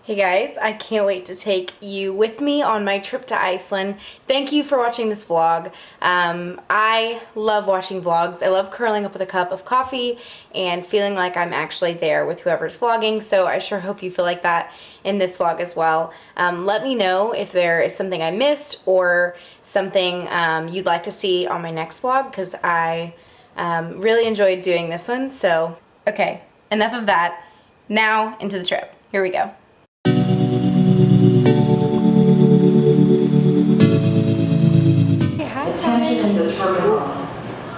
Hey guys, I can't wait to take you with me on my trip to Iceland. Thank you for watching this vlog. I love watching vlogs. I love curling up with a cup of coffee and feeling like I'm actually there with whoever's vlogging, so I sure hope you feel like that in this vlog as well. Let me know if there is something I missed or something you'd like to see on my next vlog, because I really enjoyed doing this one. So, okay, enough of that. Now into the trip. Here we go. Attention in the terminal.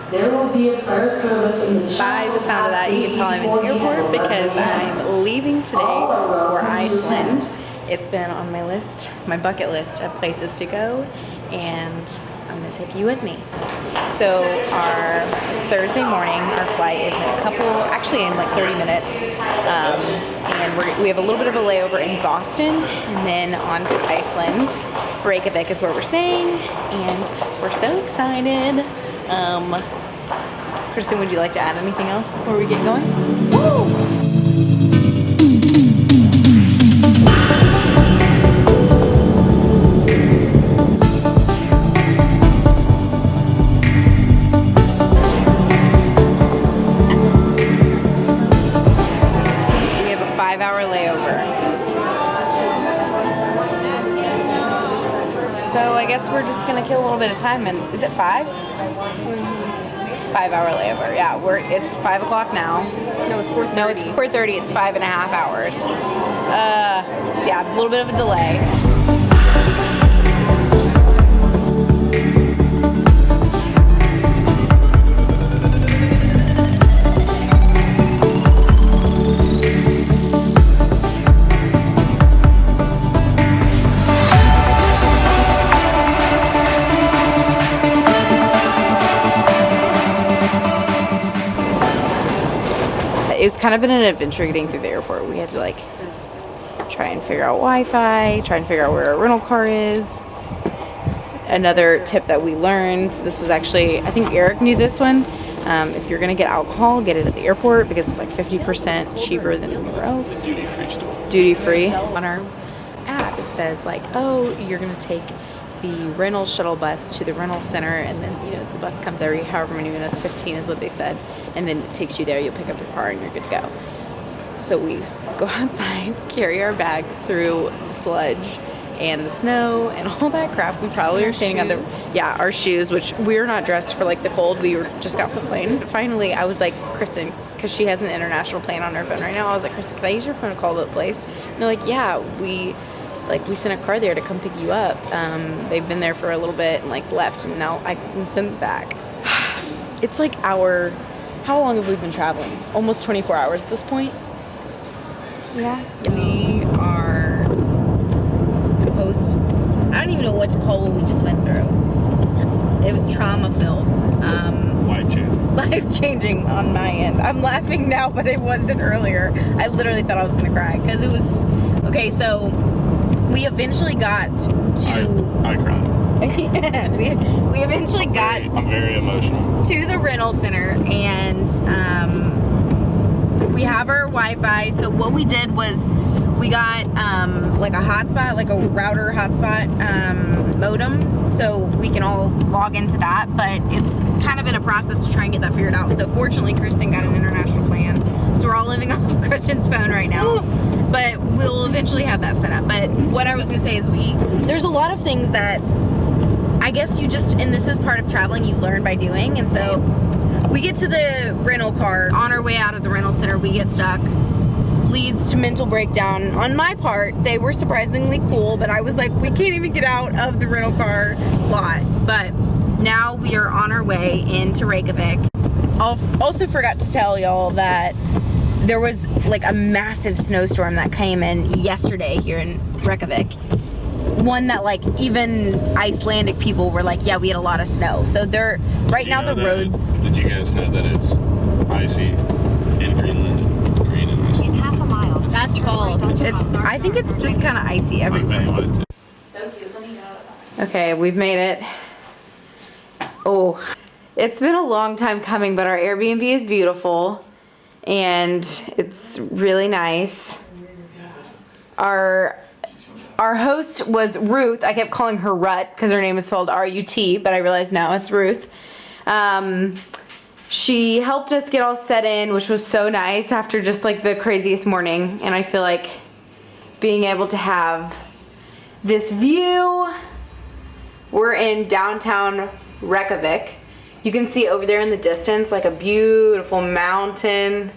There will be a prayer service in the By the sound of that, you can tell I'm in the airport because I'm leaving today for Iceland. It's been on my list, my bucket list of places to go, and I'm going to take you with me. So it's Thursday morning. Our flight is in actually in like 30 minutes. And we have a little bit of a layover in Boston and then on to Iceland. Reykjavik is where we're staying, and we're so excited. Kristen, would you like to add anything else before we get going? Woo! We have a 5-hour layover. So I guess we're just gonna kill a little bit of time. And is it 5? 5-hour layover. Yeah, it's 5 o'clock now. No, it's 4:30. No, it's 4:30. It's 5.5 hours. Yeah, a little bit of a delay. It's kind of been an adventure getting through the airport. We had to like try and figure out Wi-Fi, try and figure out where our rental car is. Another tip that we learned, this was actually, I think Eric knew this one. If you're gonna get alcohol, get it at the airport because it's like 50% cheaper than anywhere else. Duty-free still. Duty-free. On our app, it says like, oh, you're gonna take the rental shuttle bus to the rental center, and then the bus comes every however many minutes, 15 is what they said, and then it takes you there. You'll pick up your car and you're good to go. So we go outside, carry our bags through the sludge and the snow and all that crap. We probably are standing on our shoes, which we're not dressed for like the cold. We just got off the plane. Finally, I was like, Kristen, because she has an international plan on her phone right now, I was like, Kristen, can I use your phone to call the place? And they're like, yeah, we sent a car there to come pick you up. They've been there for a little bit and like left, and now I can send it back. It's like how long have we been traveling? Almost 24 hours at this point. Yeah. We are I don't even know what to call what we just went through. It was trauma filled. Life-changing on my end. I'm laughing now, but it wasn't earlier. I literally thought I was gonna cry because it was, okay, so we eventually got to... I cried. Yeah, we eventually got... I'm very emotional. To the rental center, and we have our Wi-Fi. So what we did was we got like a hotspot, like a router hotspot modem, so we can all log into that, but it's kind of in a process to try and get that figured out. So fortunately, Kristen got an international plan, so we're all living off Kristen's phone right now. But we'll eventually have that set up. But what I was gonna say is there's a lot of things that I guess and this is part of traveling, you learn by doing. And so we get to the rental car. On our way out of the rental center, we get stuck. Leads to mental breakdown on my part. They were surprisingly cool, but I was like, we can't even get out of the rental car lot. But now we are on our way into Reykjavik. I also forgot to tell y'all that there was like a massive snowstorm that came in yesterday here in Reykjavik. One that like even Icelandic people were like, yeah, we had a lot of snow. So right now the roads... Did you guys know that it's icy in Greenland and green in Iceland? Half a mile. That's false. I think it's just kind of icy everywhere. So cute. Let me know. Okay, we've made it. Oh, it's been a long time coming, but our Airbnb is beautiful and it's really nice. Our host was Ruth. I kept calling her Rut because her name is spelled R-U-T, but I realized now it's Ruth. She helped us get all set in, which was so nice after just like the craziest morning. And I feel like being able to have this view. We're in downtown Reykjavik. You can see over there in the distance like a beautiful mountain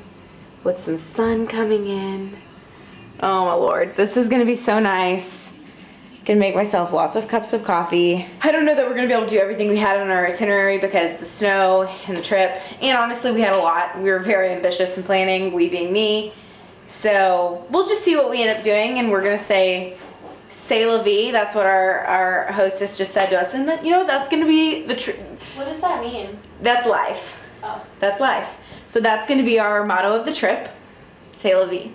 with some sun coming in. Oh my lord, this is gonna be so nice. Gonna make myself lots of cups of coffee. I don't know that we're gonna be able to do everything we had on our itinerary because the snow and the trip, and honestly we had a lot. We were very ambitious in planning, we being me. So we'll just see what we end up doing, and we're gonna say c'est la vie. That's what our hostess just said to us, and you know that's gonna be the What does that mean? That's life. Oh. That's life. So that's gonna be our motto of the trip. C'est la vie.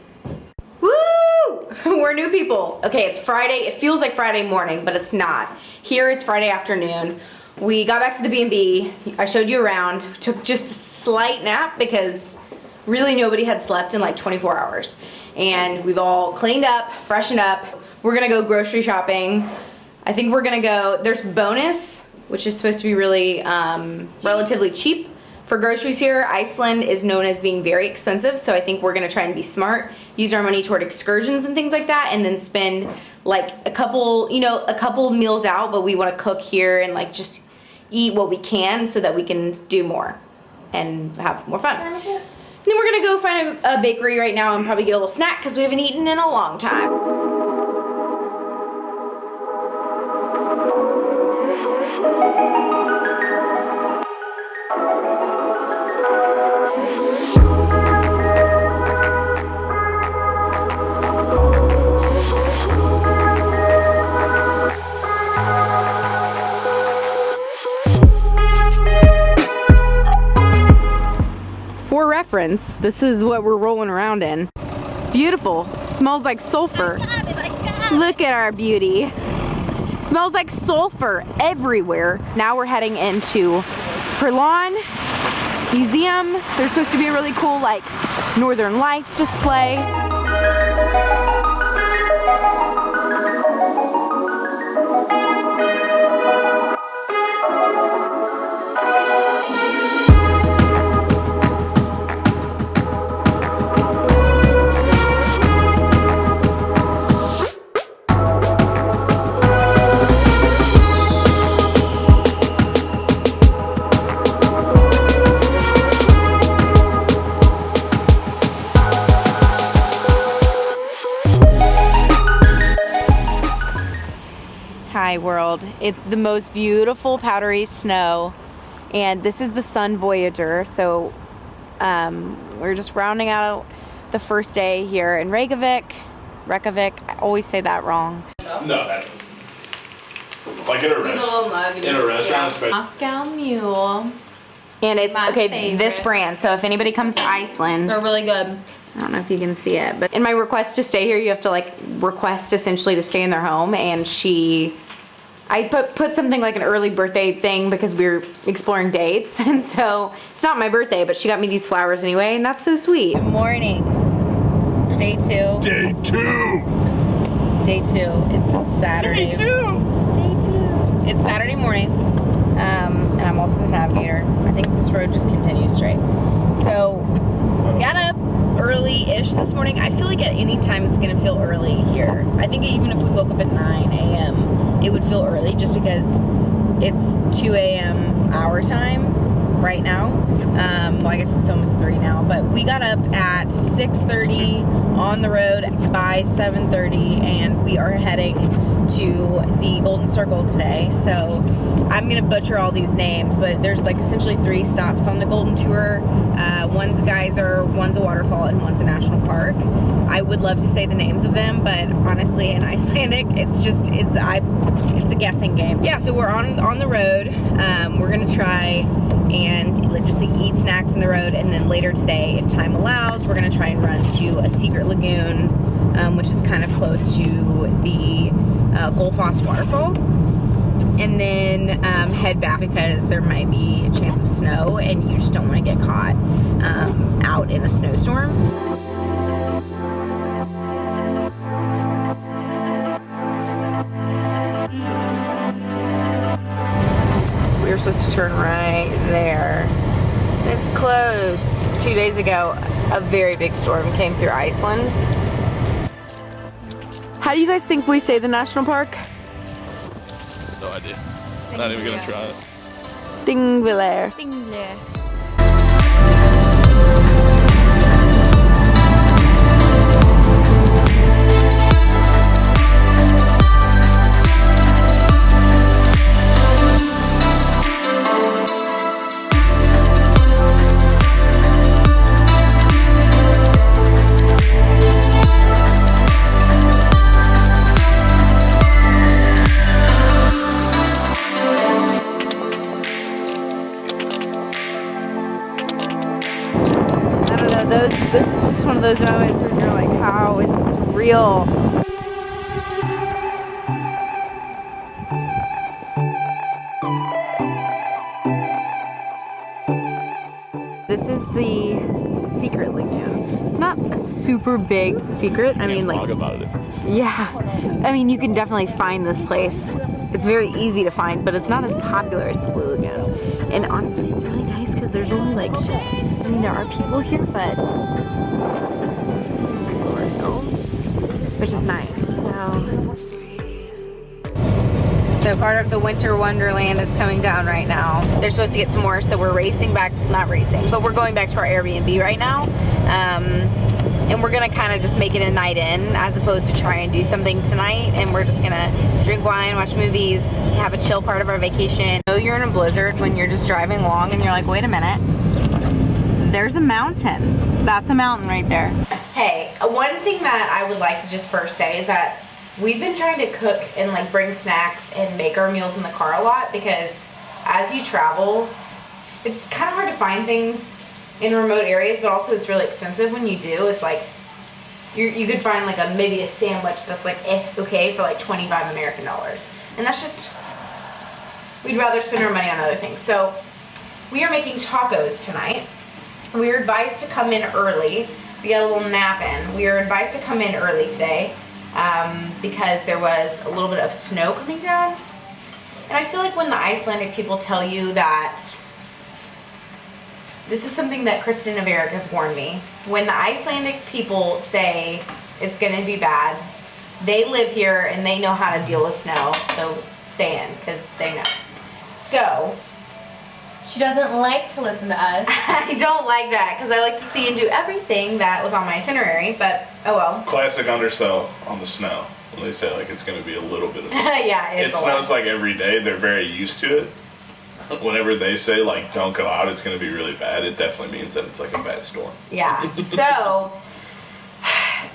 Woo! We're new people. Okay, it's Friday. It feels like Friday morning, but it's not. Here it's Friday afternoon. We got back to the B&B. I showed you around. Took just a slight nap because really nobody had slept in like 24 hours. And we've all cleaned up, freshened up. We're gonna go grocery shopping. I think we're gonna go, there's Bonus, which is supposed to be really relatively cheap for groceries here. Iceland is known as being very expensive, so I think we're gonna try and be smart, use our money toward excursions and things like that, and then spend like a couple meals out, but we wanna cook here and like just eat what we can so that we can do more and have more fun. And then we're gonna go find a bakery right now and probably get a little snack because we haven't eaten in a long time. For reference, this is what we're rolling around in. It's beautiful. It smells like sulfur. Look at our beauty. It smells like sulfur everywhere. Now we're heading into Perlan Museum. There's supposed to be a really cool like Northern Lights display. Hi world. It's the most beautiful powdery snow, and this is the Sun Voyager. So we're just rounding out the first day here in Reykjavik. I always say that wrong. No, that's like in a restaurant. In a restaurant, Moscow Mule. And it's My okay, favorite. this brand. So if anybody comes to Iceland, They're really good. I don't know if you can see it, but in my request to stay here, you have to like request essentially to stay in their home, and I put something like an early birthday thing because we were exploring dates, and so it's not my birthday, but she got me these flowers anyway, and that's so sweet. Good morning. It's day 2. Day 2. Day 2. It's Saturday. Day 2. Day 2. It's Saturday morning, and I'm also the navigator. I think this road just continues straight. So, got up early-ish this morning. I feel like at any time it's gonna feel early here. I think even if we woke up at 9 a.m., it would feel early just because it's 2 a.m. our time right now. Well, I guess it's almost 3 now, but we got up at 6:30 on the road by 7:30, and we are heading to the Golden Circle today. So I'm gonna butcher all these names, but there's like essentially 3 stops on the Golden Tour. One's a geyser, one's a waterfall, and one's a national park. I would love to say the names of them, but honestly in Icelandic it's a guessing game. Yeah, so we're on the road. We're gonna try and just like eat snacks in the road, and then later today, if time allows, we're gonna try and run to a secret lagoon, which is kind of close to the Gullfoss waterfall, and then head back because there might be a chance of snow, and you just don't want to get caught out in a snowstorm. supposed to turn right there. It's closed. 2 days ago, a very big storm came through Iceland. How do you guys think we say the national park? No idea. Not even gonna try it. Thingvellir. This is just one of those moments where you're like, how is this real? This is the secret lagoon. It's not a super big secret. I mean, like, about it. yeah. I mean, you can definitely find this place. It's very easy to find, but it's not as popular as the Blue Lagoon. And honestly, it's really nice because there's only like, I mean, there are people here, but which is nice. So part of the winter wonderland is coming down right now. They're supposed to get some more, so we're racing back, not racing, but we're going back to our Airbnb right now. And we're gonna kind of just make it a night in as opposed to try and do something tonight. And we're just gonna drink wine, watch movies, have a chill part of our vacation. So you're in a blizzard when you're just driving along and you're like, wait a minute, there's a mountain. That's a mountain right there. Hey, one thing that I would like to just first say is that we've been trying to cook and like bring snacks and make our meals in the car a lot because as you travel, it's kind of hard to find things in remote areas, but also it's really expensive when you do. It's like you could find like maybe a sandwich that's like okay for like 25 American dollars, and that's just, we'd rather spend our money on other things. So we are making tacos tonight. We are advised to come in early. We got a little nap in. We are advised to come in early today because there was a little bit of snow coming down. And I feel like when the Icelandic people tell you that, this is something that Kristen and Eric have warned me. When the Icelandic people say it's gonna be bad, they live here and they know how to deal with snow. So stay in, because they know. So, She doesn't like to listen to us. I don't like that because I like to see and do everything that was on my itinerary, but oh well. Classic undersell on the snow. When they say like it's going to be a little bit of Yeah, it snows like every day. They're very used to it. Whenever they say like don't go out, it's going to be really bad, it definitely means that it's like a bad storm. Yeah, so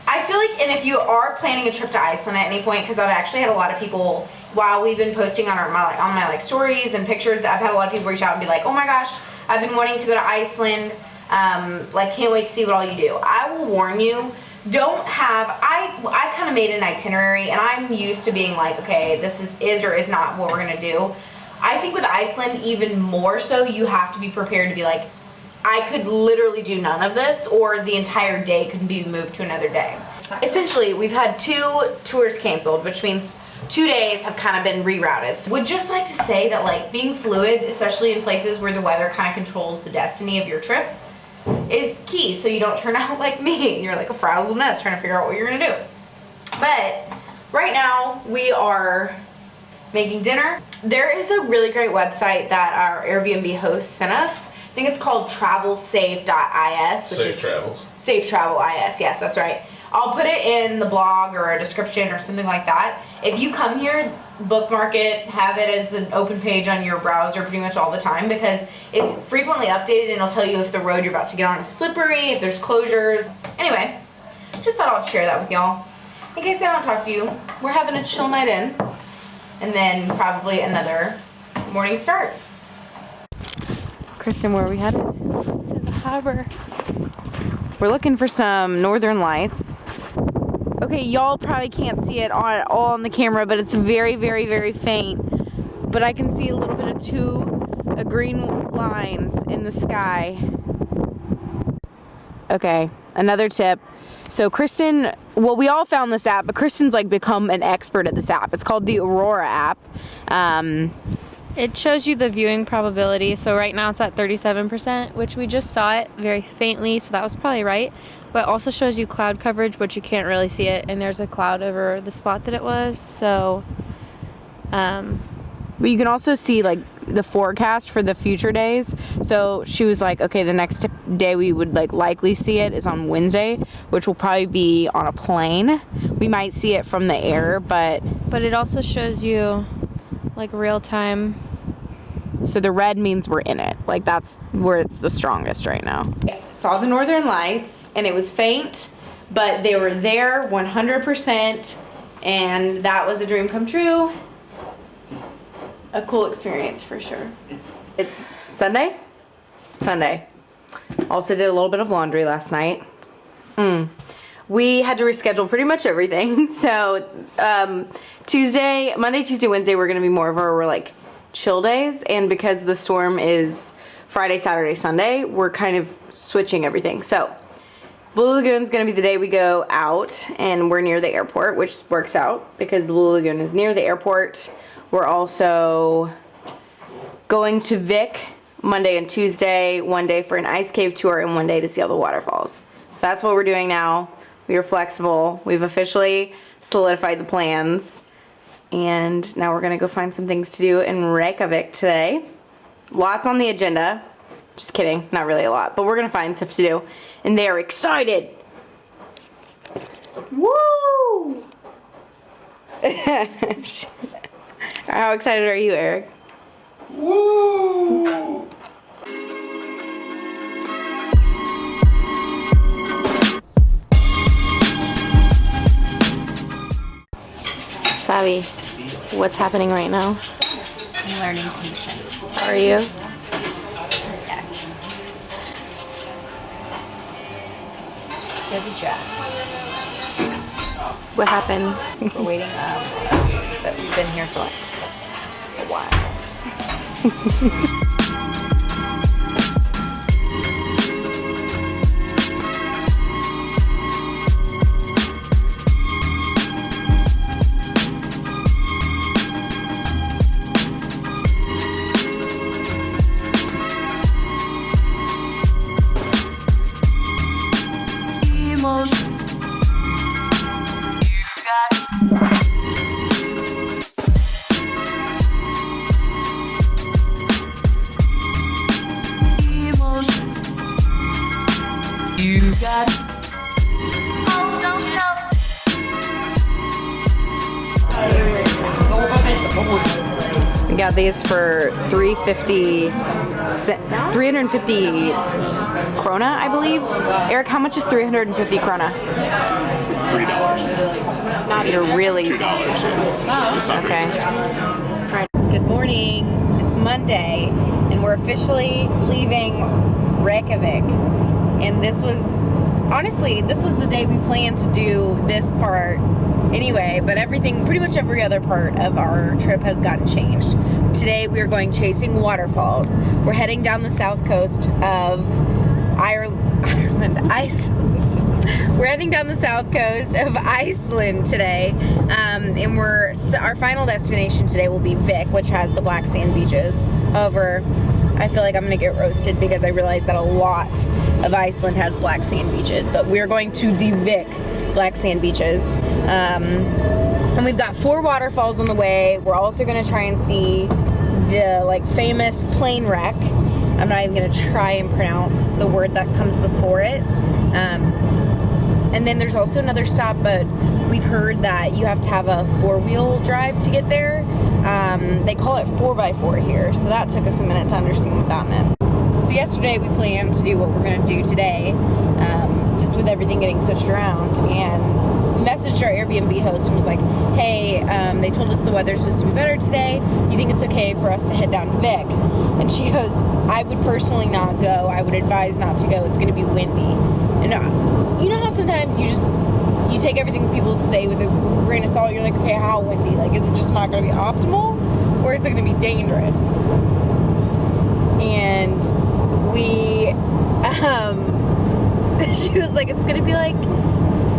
I feel like, and if you are planning a trip to Iceland at any point, because I've actually had a lot of people, while we've been posting on my stories and pictures, that I've had a lot of people reach out and be like, oh my gosh, I've been wanting to go to Iceland, like can't wait to see what all you do. I will warn you, I kind of made an itinerary and I'm used to being like, okay, this is or is not what we're gonna do. I think with Iceland, even more so, you have to be prepared to be like, I could literally do none of this, or the entire day could be moved to another day. Essentially, we've had 2 tours canceled, which means 2 days have kind of been rerouted. So would just like to say that like being fluid, especially in places where the weather kind of controls the destiny of your trip, is key, so you don't turn out like me and you're like a frazzled mess trying to figure out what you're gonna do. But right now we are making dinner. There is a really great website that our Airbnb host sent us. I think it's called travelsafe.is, which is Safe Travel IS. Yes, that's right. I'll put it in the blog or a description or something like that. If you come here, bookmark it, have it as an open page on your browser pretty much all the time, because it's frequently updated and it'll tell you if the road you're about to get on is slippery, if there's closures. Anyway, just thought I'd share that with y'all. In case I don't talk to you, we're having a chill night in, and then probably another morning start. Kristen, where are we headed? To the harbor. We're looking for some northern lights. Okay, y'all probably can't see it all on the camera, but it's very, very, very faint. But I can see a little bit of 2 green lines in the sky. Okay, another tip. So Kristen, well, we all found this app, but Kristen's like become an expert at this app. It's called the Aurora app. It shows you the viewing probability. So right now it's at 37%, which we just saw it very faintly, so that was probably right. But it also shows you cloud coverage, but you can't really see it, and there's a cloud over the spot that it was. So, But you can also see like the forecast for the future days. So she was like, okay, the next day we would like likely see it is on Wednesday, which will probably be on a plane. We might see it from the air, but it also shows you like real time. so the red means we're in it. Like that's where it's the strongest right now. Yeah, saw the northern lights and it was faint, but they were there 100%, and that was a dream come true. A cool experience for sure. It's Sunday? Sunday. Also did a little bit of laundry last night. We had to reschedule pretty much everything. So Monday, Tuesday, Wednesday were gonna be more of our like chill days, and because the storm is Friday, Saturday, Sunday, we're kind of switching everything. So Blue Lagoon's gonna be the day we go out, and we're near the airport, which works out because the Blue Lagoon is near the airport. We're also going to Vic Monday and Tuesday, one day for an ice cave tour and one day to see all the waterfalls. So that's what we're doing now. We are flexible. We've officially solidified the plans, and now we're gonna go find some things to do in Reykjavik today. Lots on the agenda. Just kidding, not really a lot, but we're gonna find stuff to do, and they are excited. Woo! How excited are you, Eric? Woo! Savvy, what's happening right now? I'm learning patience. Are you? Yes. Good job. What happened? We're waiting up, but we've been here for like a while. We got these for 350 krona, I believe. Eric, how much is 350 krona? $3. You're really... $2. Yeah. It's not very Okay. expensive. Right. Good morning. It's Monday, and we're officially leaving Reykjavik. And this was the day we planned to do this part anyway, but pretty much every other part of our trip has gotten changed. Today we are going chasing waterfalls. We're heading down the south coast of Iceland. We're heading down the south coast of Iceland today, and our final destination today will be Vik, which has the black sand beaches. However, I feel like I'm gonna get roasted because I realize that a lot of Iceland has black sand beaches, but we're going to the Vik black sand beaches. And we've got 4 waterfalls on the way. We're also gonna try and see the like famous plane wreck. I'm not even gonna try and pronounce the word that comes before it. And then there's also another stop, but we've heard that you have to have a 4-wheel drive to get there. They call it 4x4 here, so that took us a minute to understand what that meant. So yesterday we planned to do what we're gonna do today, just with everything getting switched around, and messaged our Airbnb host and was like, hey, they told us the weather's supposed to be better today. You think it's okay for us to head down to Vik? And she goes, I would personally not go. I would advise not to go. It's going to be windy. And you know how sometimes you take everything people say with a grain of salt. You're like, okay, how windy? Like, is it just not going to be optimal, or is it going to be dangerous? And she was like, it's going to be like,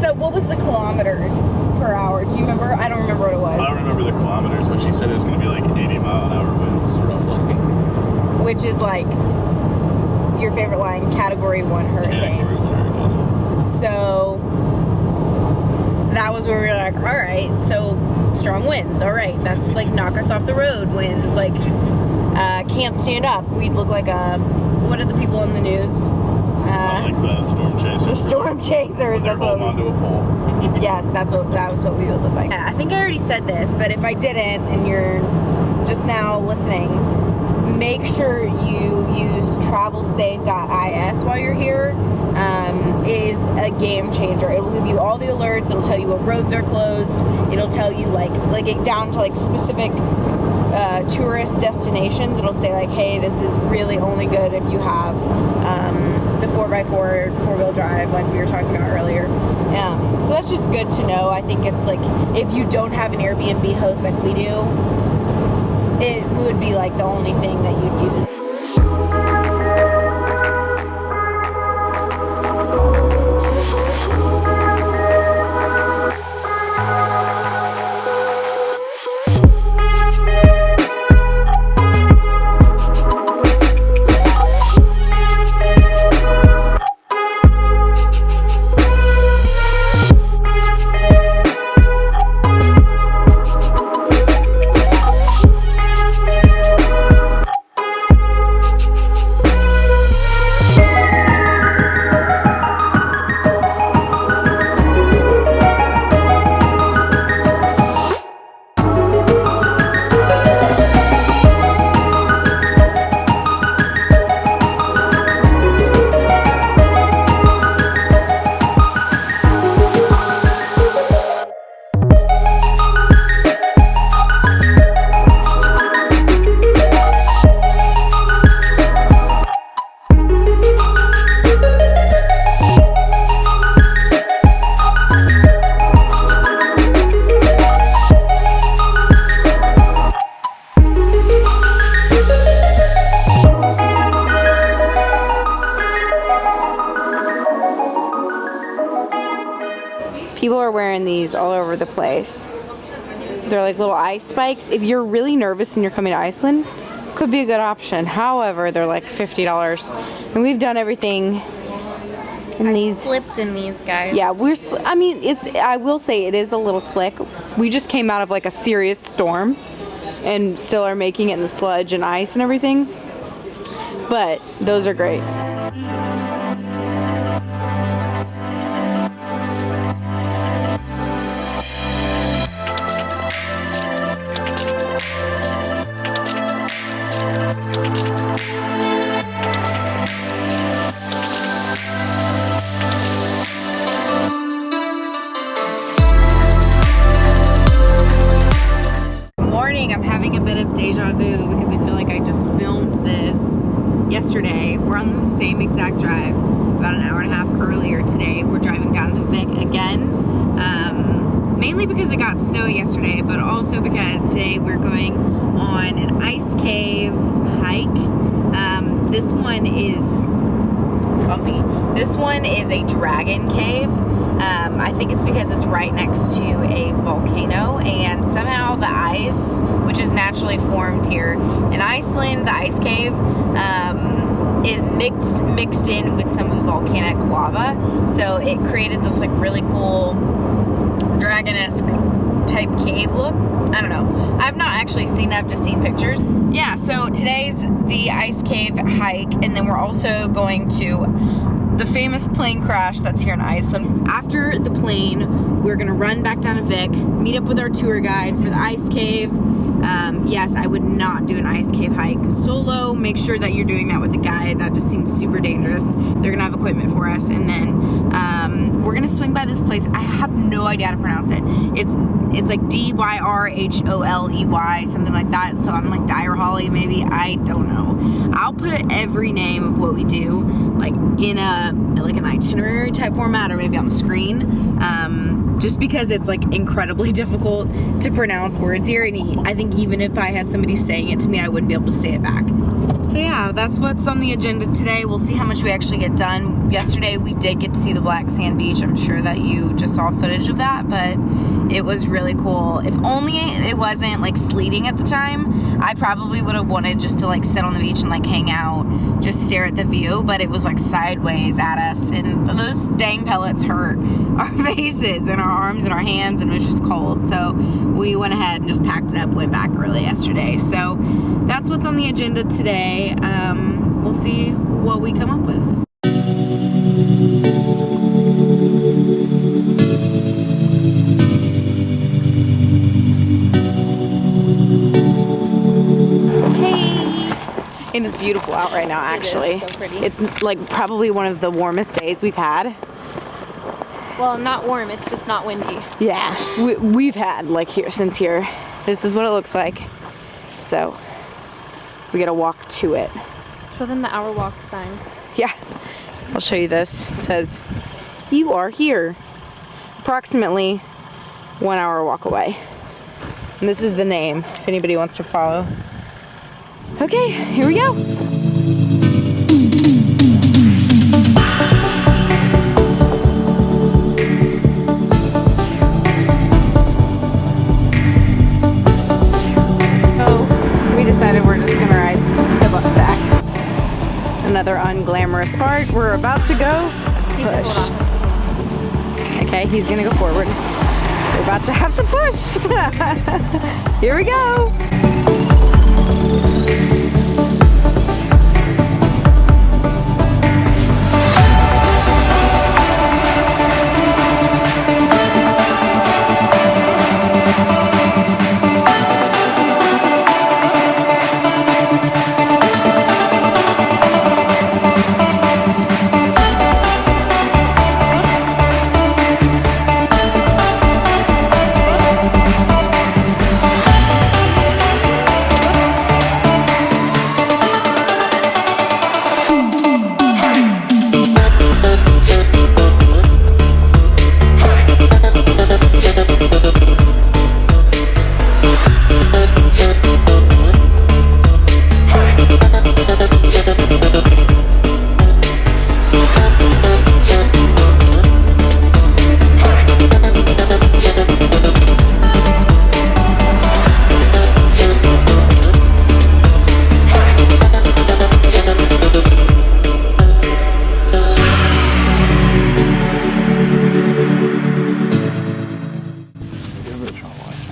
so what was the kilometers per hour? Do you remember? I don't remember what it was. I don't remember remember the kilometers, but she said it was going to be like 80-mile-an-hour winds, roughly. Which is like your favorite line, Category 1 hurricane. Category 1 hurricane. So that was where we were like, all right, so strong winds. All right, that's like knock us off the road winds. Like can't stand up. We'd look like what are the people on the news? Like the storm chasers. The storm chasers. They're That's what. onto a pole. Yes, that was what we would look like. I think I already said this, but if I didn't, and you're just now listening, make sure you use travelsafe.is while you're here. It is a game changer. It will give you all the alerts. It'll tell you what roads are closed. It'll tell you like it down to like specific tourist destinations. It'll say like, hey, this is really only good if you have the 4x4 four-wheel drive like we were talking about earlier. So that's just good to know. I think it's like if you don't have an Airbnb host like we do, it would be like the only thing that you'd use. People are wearing these all over the place. They're like little ice spikes. If you're really nervous and you're coming to Iceland, could be a good option. However, they're like $50. And we've done everything in these. Slipped in these guys. Yeah, I will say it is a little slick. We just came out of like a serious storm and still are making it in the sludge and ice and everything. But those are great. I'm having a bit of deja vu because I feel like I just filmed this yesterday. We're on the same exact drive about an hour and a half earlier today. We're driving down to Vic again, mainly because it got snowy yesterday, but also because today we're going on an ice cave hike. This one is bumpy. This one is a dragon cave. I think it's because it's right next to a volcano, and somehow the ice, which is naturally formed here in Iceland, the ice cave, is mixed in with some of the volcanic lava. So it created this like really cool dragon-esque type cave look. I don't know. I've not actually seen it, I've just seen pictures. Yeah, so today's the ice cave hike, and then we're also going to the famous plane crash that's here in Iceland. After the plane, we're gonna run back down to Vic, meet up with our tour guide for the ice cave. Yes, I would not do an ice cave hike solo. Make sure that you're doing that with a guide. That just seems super dangerous. They're gonna have equipment for us, and then we're gonna swing by this place. I have no idea how to pronounce it. It's like Dyrholey, something like that. So I'm like Dyrholey, maybe. I don't know. I'll put every name of what we do like in an itinerary type format, or maybe on the screen. Just because it's like incredibly difficult to pronounce words here, and I think even if I had somebody saying it to me, I wouldn't be able to say it back. So yeah, that's what's on the agenda today. We'll see how much we actually get done. yesterday we did get to see the black sand beach. I'm sure that you just saw footage of that, but it was really cool. If only it wasn't like sleeting at the time, I probably would have wanted just to like sit on the beach and like hang out, just stare at the view, but it was like sideways at us, and those dang pellets hurt our faces and our arms and our hands, and it was just cold. So we went ahead and just packed it up, went back early yesterday. So that's what's on the agenda today. We'll see what we come up with. And it's beautiful out right now, actually. It is so pretty. It's like probably one of the warmest days we've had. Well, not warm, it's just not windy. Yeah, we've had like since here. This is what it looks like. So we gotta walk to it. Show them the hour walk sign. Yeah, I'll show you this. It says, "You are here." Approximately 1 hour walk away. And this is the name, if anybody wants to follow. Okay, here we go. So, we decided we're just gonna ride the bus back. Another unglamorous part. We're about to go push. Okay, he's gonna go forward. We're about to have to push. Here we go.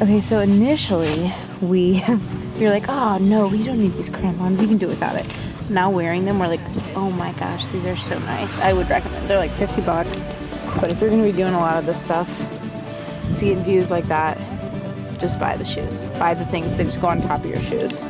Okay, so initially you're like, oh no, we don't need these crampons, you can do without it. Now wearing them, we're like, oh my gosh, these are so nice. I would recommend. They're like $50, but if you're gonna be doing a lot of this stuff, seeing views like that, just buy the shoes. Buy the things that just go on top of your shoes.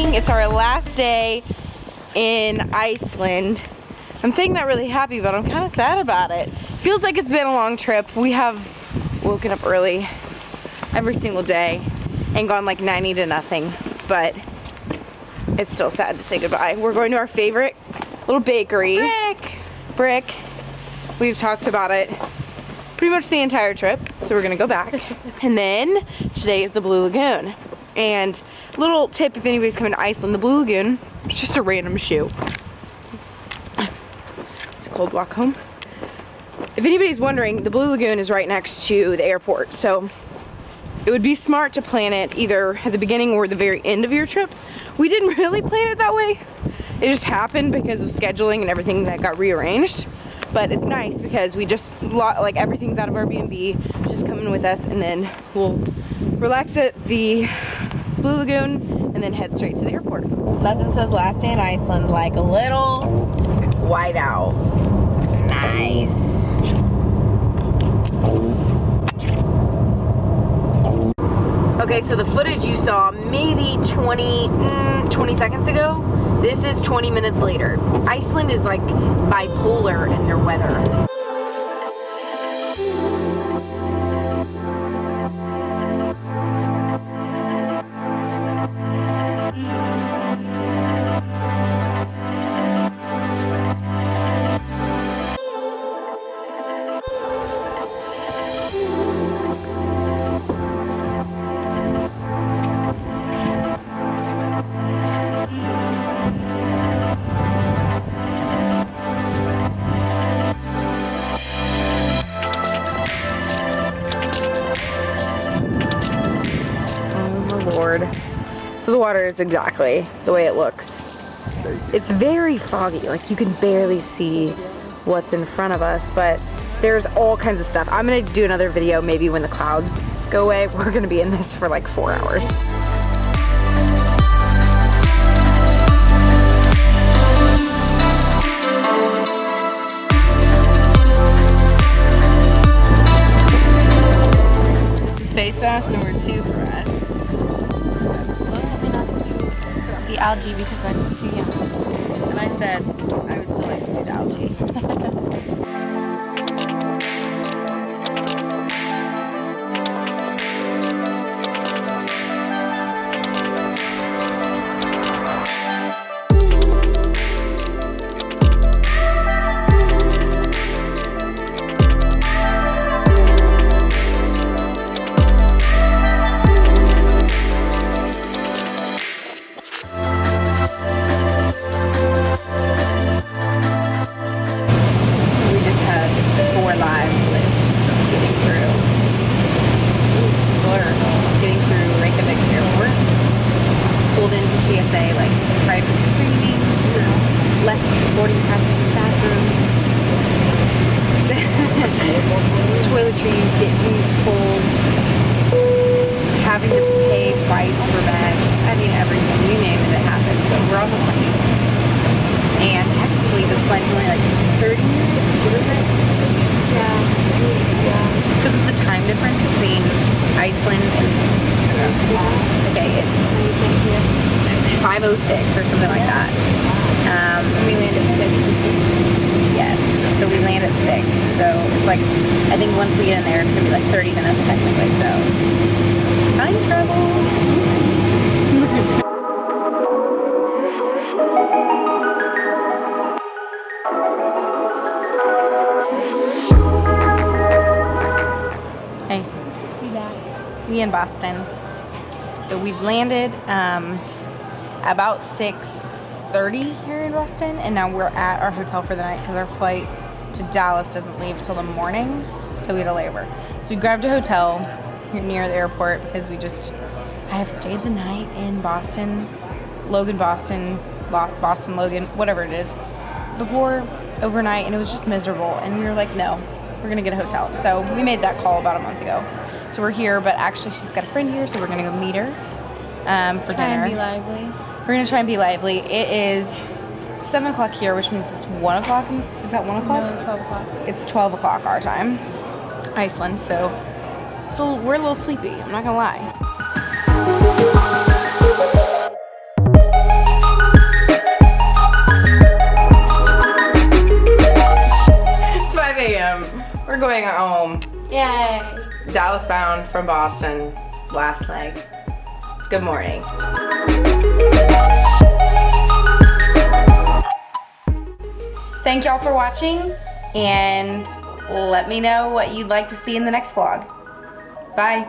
It's our last day in Iceland. I'm saying that really happy, but I'm kind of sad about it. Feels like it's been a long trip. We have woken up early every single day and gone like 90 to nothing, but it's still sad to say goodbye. We're going to our favorite little bakery. Brick. We've talked about it pretty much the entire trip, so we're gonna go back. And then today is the Blue Lagoon. And little tip, if anybody's coming to Iceland, the Blue Lagoon, it's just a random shoe. It's a cold walk home. If anybody's wondering, the Blue Lagoon is right next to the airport, so it would be smart to plan it either at the beginning or the very end of your trip. We didn't really plan it that way. It just happened because of scheduling and everything that got rearranged. But it's nice because we just, like, everything's out of our B&B, just coming with us, and then we'll relax at the Blue Lagoon and then head straight to the airport. Nothing says last day in Iceland like a little whiteout. Nice. Okay, so the footage you saw maybe 20 seconds ago, this is 20 minutes later. Iceland is like bipolar in their weather. Lord. So the water is exactly the way it looks. It's very foggy, like you can barely see what's in front of us, but there's all kinds of stuff. I'm gonna do another video maybe when the clouds go away. We're gonna be in this for like 4 hours. This is face mask number 2 for us. The algae because I'm too young. And I said I would still like to do the algae. TSA, like private screening, left boarding passes and bathrooms, toiletries getting pulled, having to pay twice for bags. I mean, everything, you name it, it happened. But we're on the plane, and technically this flight's only like 30 minutes. What is it? Yeah. Because of the time difference between Iceland and it's 5:06 or something like that. We land at 6. Yes, so we land at 6. So it's like, I think once we get in there, it's gonna be like 30 minutes technically. So time travels. Hey, We back. we in Boston. So we've landed about 6:30 here in Boston, and now we're at our hotel for the night because our flight to Dallas doesn't leave till the morning, so we had a layover. So we grabbed a hotel near the airport because I have stayed the night in Boston, Logan, whatever it is, before overnight, and it was just miserable, and we were like, no, we're gonna get a hotel. So we made that call about a month ago. So we're here, but actually she's got a friend here, so we're gonna go meet her for Try dinner. and be lively. We're gonna try and be lively. It is 7 o'clock here, which means it's 1 o'clock. Is that 1 o'clock? No, 12 o'clock. It's 12 o'clock our time, Iceland. So we're a little sleepy. I'm not gonna lie. It's 5 a.m. We're going home. Yay! Dallas bound from Boston. Last leg. Good morning. Thank y'all for watching, and let me know what you'd like to see in the next vlog. Bye.